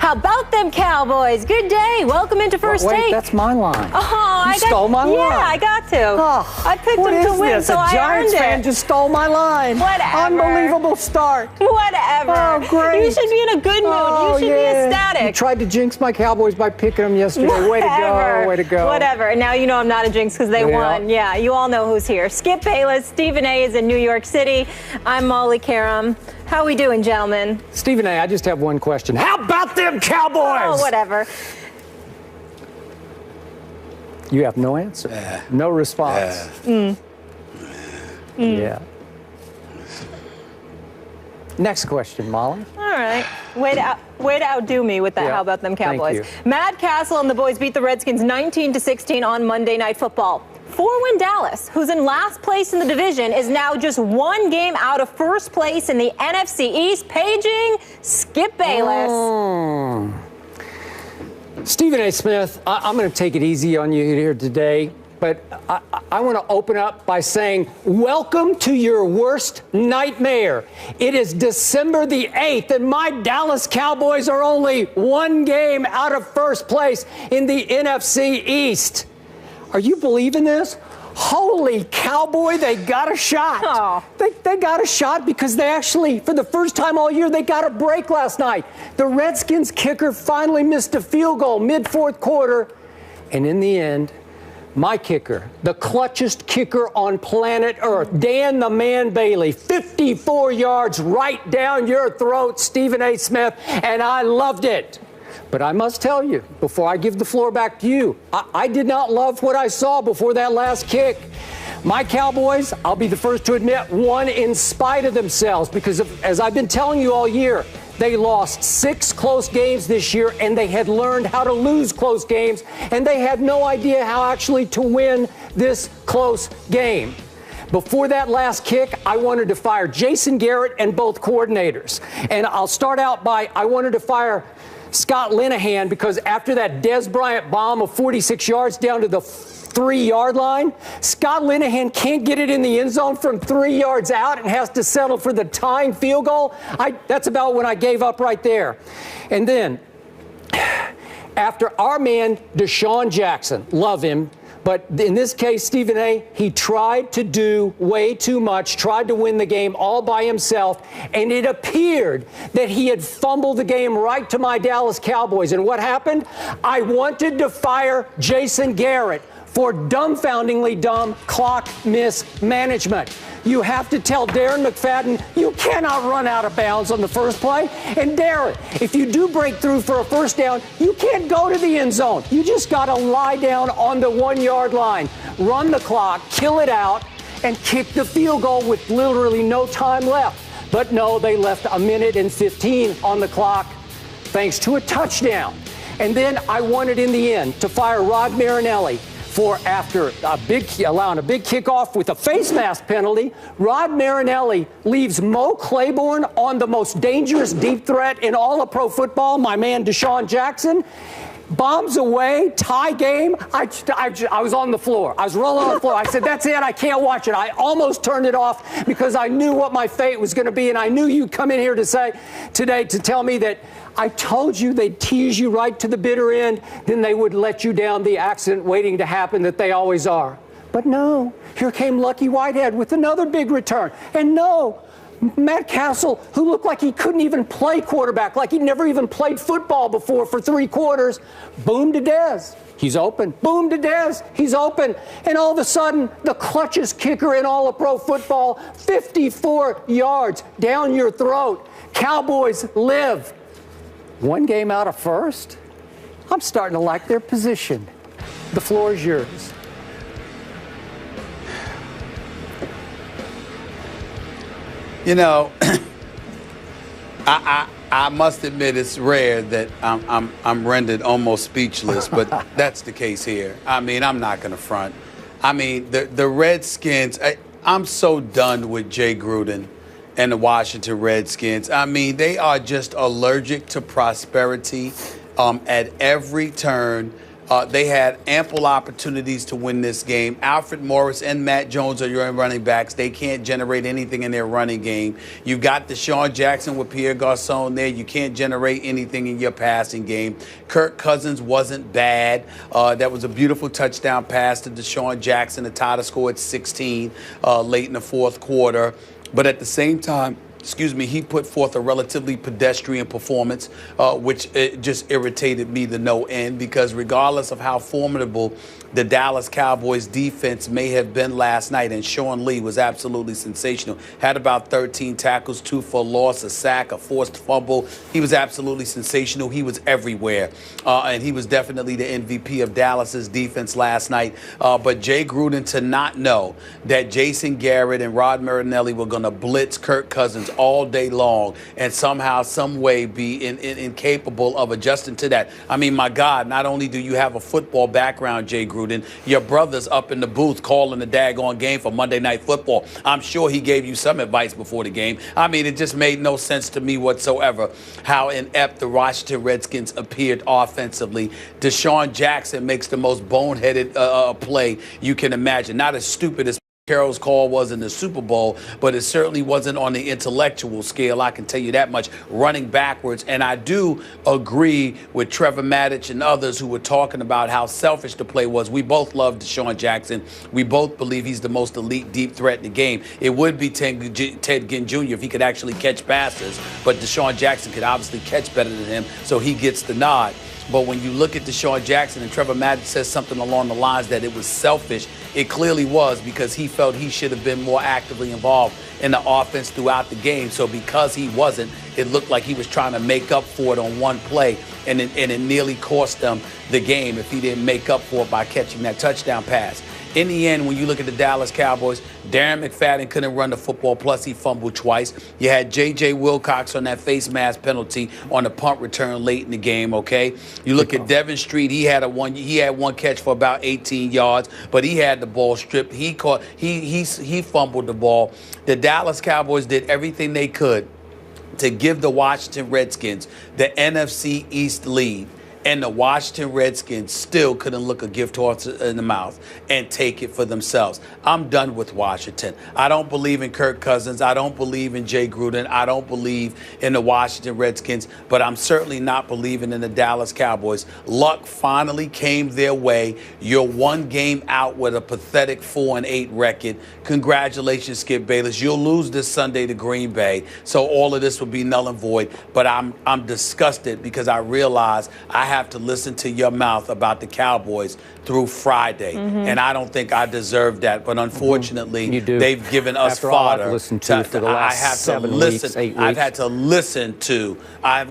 How about them Cowboys? Good day. Welcome into First Take. Wait, that's my line. Oh, you stole my line. Yeah, I got to. Oh, I picked them to win, so I Giants earned fan it. just stole my line. Whatever. Unbelievable start. Whatever. Oh, great. You should be in a good mood. Oh, you should be ecstatic. You tried to jinx my Cowboys by picking them yesterday. Whatever. Way to go. Way to go. Whatever. And now you know I'm not a jinx because they won. Yeah, you all know who's here. Skip Bayless, Stephen A. is in New York City. I'm Molly Karam. How we doing, gentlemen? Stephen A., I just have one question. How about them Cowboys? Oh, whatever. You have no answer. No response. Yeah. Next question, Molly. All right. Way to outdo me with that. Yeah. How about them Cowboys? Thank you. Matt Castle and the boys beat the Redskins 19-16 on Monday Night Football. 4-win Dallas, who's in last place in the division, is now just one game out of first place in the NFC East, paging Skip Bayless. Stephen A. Smith, I'm going to take it easy on you here today, but I want to open up by saying, welcome to your worst nightmare. It is December the 8th, and my Dallas Cowboys are only one game out of first place in the NFC East. Are you believing this? Holy cowboy, they got a shot. Oh. They got a shot because they actually, for the first time all year, they got a break last night. The Redskins kicker finally missed a field goal mid-fourth quarter. And in the end, my kicker, the clutchest kicker on planet Earth, Dan the Man Bailey, 54 yards right down your throat, Stephen A. Smith, and I loved it. But I must tell you, before I give the floor back to you, I did not love what I saw before that last kick. My Cowboys, I'll be the first to admit, won in spite of themselves because, as I've been telling you all year, they lost 6 close games this year, and they had learned how to lose close games, and they had no idea how actually to win this close game. Before that last kick, I wanted to fire Jason Garrett and both coordinators. And I'll start out by I wanted to fire Scott Linehan because after that Dez Bryant bomb of 46 yards down to the 3-yard line, Scott Linehan can't get it in the end zone from 3 yards out and has to settle for the tying field goal. That's about when I gave up right there. And then after our man Deshaun Jackson, love him, but in this case, Stephen A., he tried to do way too much, tried to win the game all by himself, and it appeared that he had fumbled the game right to my Dallas Cowboys. And what happened? I wanted to fire Jason Garrett for dumbfoundingly dumb clock mismanagement. You have to tell Darren McFadden you cannot run out of bounds on the first play. And Darren, if you do break through for a first down, you can't go to the end zone. You just got to lie down on the 1-yard line, run the clock, kill it out, and kick the field goal with literally no time left. But no, they left 1:15 on the clock thanks to a touchdown. And then I wanted in the end to fire Rod Marinelli for after allowing a big kickoff with a face mask penalty. Rod Marinelli leaves Mo Claiborne on the most dangerous deep threat in all of pro football, my man Deshaun Jackson. Bombs away, tie game. I was on the floor. I was rolling on the floor. I said, that's it. I can't watch it. I almost turned it off because I knew what my fate was going to be. And I knew you'd come in here to say today to tell me that I told you they'd tease you right to the bitter end. Then they would let you down, the accident waiting to happen that they always are. But no, here came Lucky Whitehead with another big return. And no, Matt Castle, who looked like he couldn't even play quarterback, like he'd never even played football before for 3 quarters, boom to Dez. He's open. Boom to Dez. He's open. And all of a sudden, the clutchest kicker in all of pro football, 54 yards down your throat. Cowboys live. 1 game out of first? I'm starting to like their position. The floor is yours. You know, I must admit it's rare that I'm rendered almost speechless, but that's the case here. I mean, I'm not going to front. I mean, the Redskins, I'm so done with Jay Gruden and the Washington Redskins. I mean, they are just allergic to prosperity at every turn. They had ample opportunities to win this game. Alfred Morris and Matt Jones are your running backs. They can't generate anything in their running game. You've got Deshaun Jackson with Pierre Garçon there. You can't generate anything in your passing game. Kirk Cousins wasn't bad. That was a beautiful touchdown pass to Deshaun Jackson to tie the score at 16 late in the fourth quarter. But at the same time, he put forth a relatively pedestrian performance, which just irritated me to no end, because regardless of how formidable the Dallas Cowboys defense may have been last night, and Sean Lee was absolutely sensational. Had about 13 tackles, 2 for a loss, a sack, a forced fumble. He was absolutely sensational. He was everywhere. And he was definitely the MVP of Dallas's defense last night. But Jay Gruden to not know that Jason Garrett and Rod Marinelli were going to blitz Kirk Cousins all day long and somehow, some way be incapable of adjusting to that. I mean, my God, not only do you have a football background, Jay Gruden, your brother's up in the booth calling the daggone game for Monday Night Football. I'm sure he gave you some advice before the game. I mean, it just made no sense to me whatsoever how inept the Washington Redskins appeared offensively. Deshaun Jackson makes the most boneheaded play you can imagine. Not as stupid as Carroll's call was in the Super Bowl, but it certainly wasn't on the intellectual scale, I can tell you that much, running backwards. And I do agree with Trevor Maddich and others who were talking about how selfish the play was. We both love Deshaun Jackson. We both believe he's the most elite deep threat in the game. It would be Ted Ginn Jr. if he could actually catch passes, but Deshaun Jackson could obviously catch better than him, so he gets the nod. But when you look at Deshaun Jackson, and Trevor Maddich says something along the lines that it was selfish, it clearly was, because he felt he should have been more actively involved in the offense throughout the game. So because he wasn't, it looked like he was trying to make up for it on one play, and it nearly cost them the game if he didn't make up for it by catching that touchdown pass. In the end, when you look at the Dallas Cowboys, Darren McFadden couldn't run the football, plus he fumbled twice. You had J.J. Wilcox on that face mask penalty on the punt return late in the game, okay? You look at Devin Street, he had one catch for about 18 yards, but he had the ball stripped. He fumbled the ball. The Dallas Cowboys did everything they could to give the Washington Redskins the NFC East lead. And the Washington Redskins still couldn't look a gift horse in the mouth and take it for themselves. I'm done with Washington. I don't believe in Kirk Cousins. I don't believe in Jay Gruden. I don't believe in the Washington Redskins. But I'm certainly not believing in the Dallas Cowboys. Luck finally came their way. You're one game out with a pathetic 4-8 record. Congratulations, Skip Bayless. You'll lose this Sunday to Green Bay. So all of this will be null and void. But I'm disgusted because I realize I have to listen to your mouth about the Cowboys through Friday, and I don't think I deserve that. But unfortunately, they've given us fodder. I've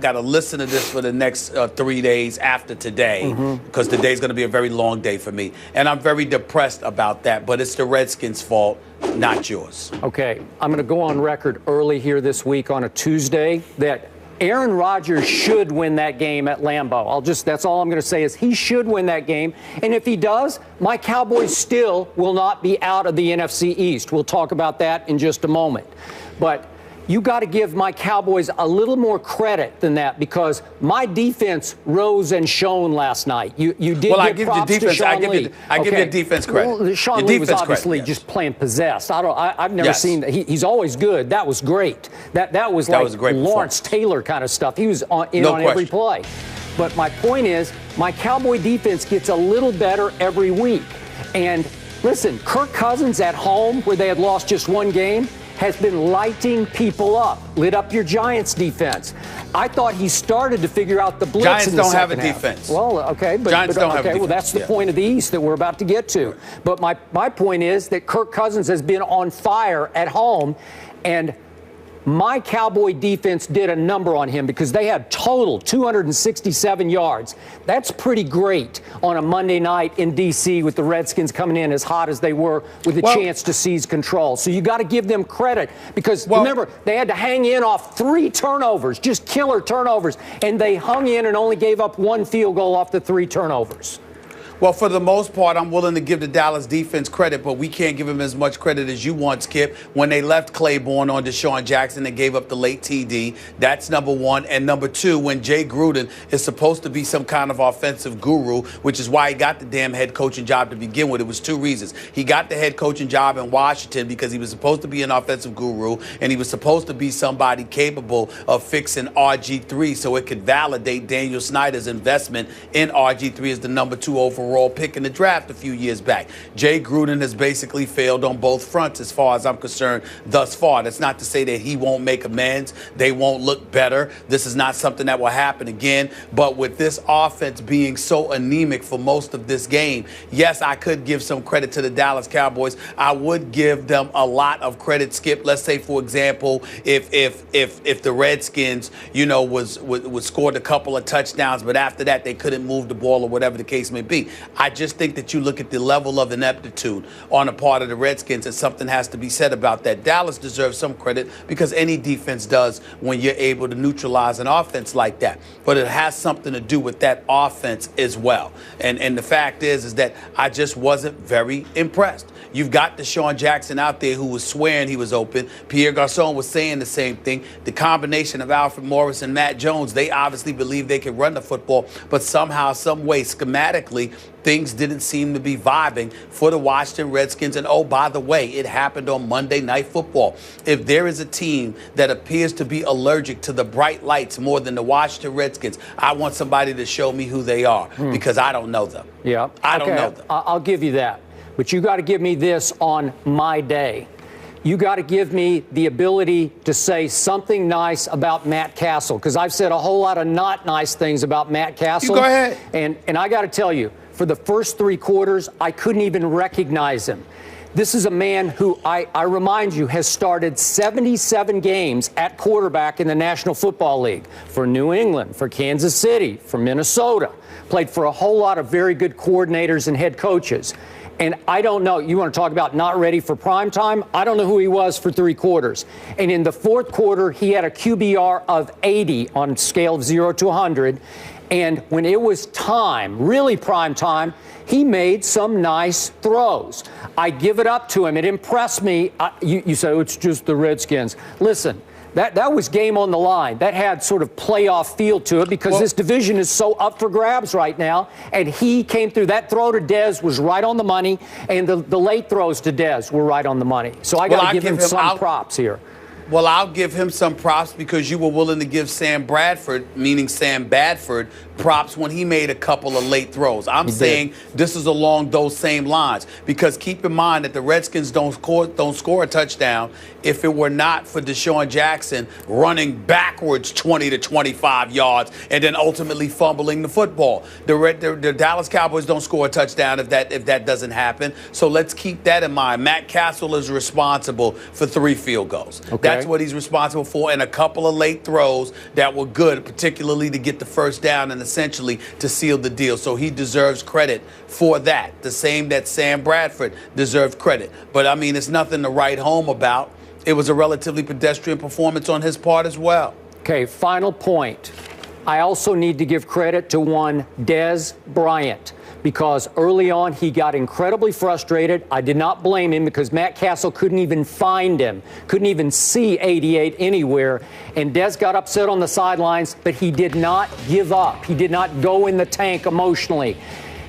got to listen to this for the next 3 days after today, because today's going to be a very long day for me, and I'm very depressed about that. But it's the Redskins' fault, not yours. Okay, I'm going to go on record early here this week on a Tuesday that Aaron Rodgers should win that game at Lambeau. That's all I'm going to say is he should win that game. And if he does, my Cowboys still will not be out of the NFC East. We'll talk about that in just a moment. But you got to give my Cowboys a little more credit than that, because my defense rose and shone last night. You did give props to Sean Lee. I give you defense credit. Well, Sean Lee was obviously just playing possessed. I've never seen that. He's always good. That was great. That was like Lawrence Taylor kind of stuff. He was on every play. But my point is, my Cowboy defense gets a little better every week. And listen, Kirk Cousins at home, where they had lost just one game, has been lighting people up, lit up your Giants defense. I thought he started to figure out the blitz Giants in the don't have second a half. defense. Well, okay, Giants don't have a defense. Well, that's the point of the East that we're about to get to. But my point is that Kirk Cousins has been on fire at home, and my Cowboy defense did a number on him, because they had total 267 yards. That's pretty great on a Monday night in D.C. with the Redskins coming in as hot as they were with a chance to seize control. So you got to give them credit, because remember, they had to hang in off 3 turnovers, just killer turnovers, and they hung in and only gave up 1 field goal off the 3 turnovers. Well, for the most part, I'm willing to give the Dallas defense credit, but we can't give them as much credit as you want, Skip. When they left Claiborne on Deshaun Jackson and gave up the late TD, that's number one. And number two, when Jay Gruden is supposed to be some kind of offensive guru, which is why he got the damn head coaching job to begin with. It was two reasons. He got the head coaching job in Washington because he was supposed to be an offensive guru, and he was supposed to be somebody capable of fixing RG3 so it could validate Daniel Snyder's investment in RG3 as the number 2 overall pick in the draft a few years back. Jay Gruden has basically failed on both fronts as far as I'm concerned thus far. That's not to say that he won't make amends. They won't look better. This is not something that will happen again. But with this offense being so anemic for most of this game, yes, I could give some credit to the Dallas Cowboys. I would give them a lot of credit, Skip. Let's say, for example, if the Redskins, was scored a couple of touchdowns, but after that they couldn't move the ball or whatever the case may be. I just think that you look at the level of ineptitude on the part of the Redskins, and something has to be said about that. Dallas deserves some credit because any defense does when you're able to neutralize an offense like that. But it has something to do with that offense as well. And the fact is that I just wasn't very impressed. You've got Deshaun Jackson out there who was swearing he was open. Pierre Garçon was saying the same thing. The combination of Alfred Morris and Matt Jones, they obviously believe they can run the football, but somehow, some way, schematically, things didn't seem to be vibing for the Washington Redskins. And oh, by the way, it happened on Monday Night Football. If there is a team that appears to be allergic to the bright lights more than the Washington Redskins, I want somebody to show me who they are because I don't know them. Yeah. I don't know them. I'll give you that. But you got to give me this on my day. You got to give me the ability to say something nice about Matt Castle, because I've said a whole lot of not nice things about Matt Castle. You go ahead. And I got to tell you, for the first 3 quarters, I couldn't even recognize him. This is a man who, I remind you, has started 77 games at quarterback in the National Football League for New England, for Kansas City, for Minnesota. Played for a whole lot of very good coordinators and head coaches. And I don't know, you want to talk about not ready for prime time? I don't know who he was for 3 quarters. And in the 4th quarter, he had a QBR of 80 on a scale of 0 to 100. And when it was time, really prime time, he made some nice throws. I give it up to him. It impressed me. You say, oh, it's just the Redskins. Listen. That was game on the line. That had sort of playoff feel to it because this division is so up for grabs right now. And he came through. That throw to Dez was right on the money, and the late throws to Dez were right on the money. So I got to give him some props here. Well, I'll give him some props because you were willing to give Sam Bradford, meaning Sam Badford, props when he made a couple of late throws. I'm saying this is along those same lines because keep in mind that the Redskins don't score a touchdown if it were not for Deshaun Jackson running backwards 20 to 25 yards and then ultimately fumbling the football. The Dallas Cowboys don't score a touchdown if that doesn't happen. So let's keep that in mind. Matt Castle is responsible for 3 field goals. Okay. That's what he's responsible for, and a couple of late throws that were good, particularly to get the first down and essentially to seal the deal. So he deserves credit for that, the same that Sam Bradford deserved credit. But, I mean, it's nothing to write home about. It was a relatively pedestrian performance on his part as well. Okay, final point. I also need to give credit to one Dez Bryant, because early on he got incredibly frustrated. I did not blame him because Matt Castle couldn't even find him, couldn't even see 88 anywhere. And Dez got upset on the sidelines, but he did not give up. He did not go in the tank emotionally.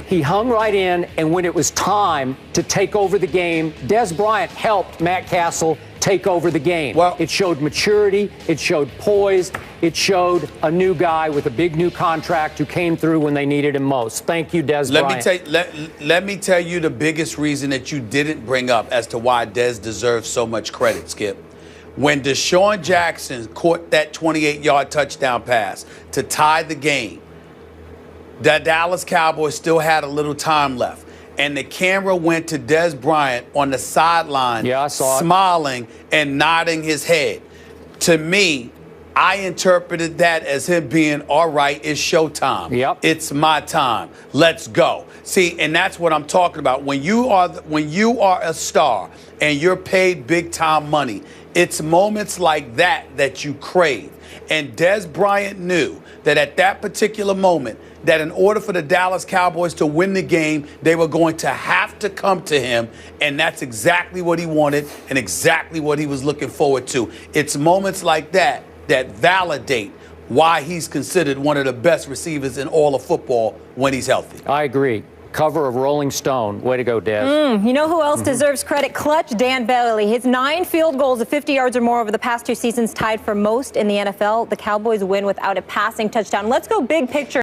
He hung right in, and when it was time to take over the game, Dez Bryant helped Matt Castle take over the game. Well, it showed maturity, it showed poise, it showed a new guy with a big new contract who came through when they needed him most. Thank you, Dez Bryant. Let me tell you the biggest reason that you didn't bring up as to why Dez deserves so much credit, Skip. When Deshaun Jackson caught that 28-yard touchdown pass to tie the game, the Dallas Cowboys still had a little time left. And the camera went to Dez Bryant on the sideline, smiling and nodding his head. To me, I interpreted that as him being, all right, it's showtime. Yep. It's my time. Let's go. See, and that's what I'm talking about. When you are a star and you're paid big time money, It's moments like that that you crave. And Dez Bryant knew that at that particular moment, that in order for the Dallas Cowboys to win the game, they were going to have to come to him. And that's exactly what he wanted and exactly what he was looking forward to. It's moments like that that validate why he's considered one of the best receivers in all of football when he's healthy. I agree. Cover of Rolling Stone. Way to go, Dez. You know who else deserves credit? Clutch Dan Bailey. His 9 field goals of 50 yards or more over the past 2 seasons tied for most in the NFL. The Cowboys win without a passing touchdown. Let's go big picture.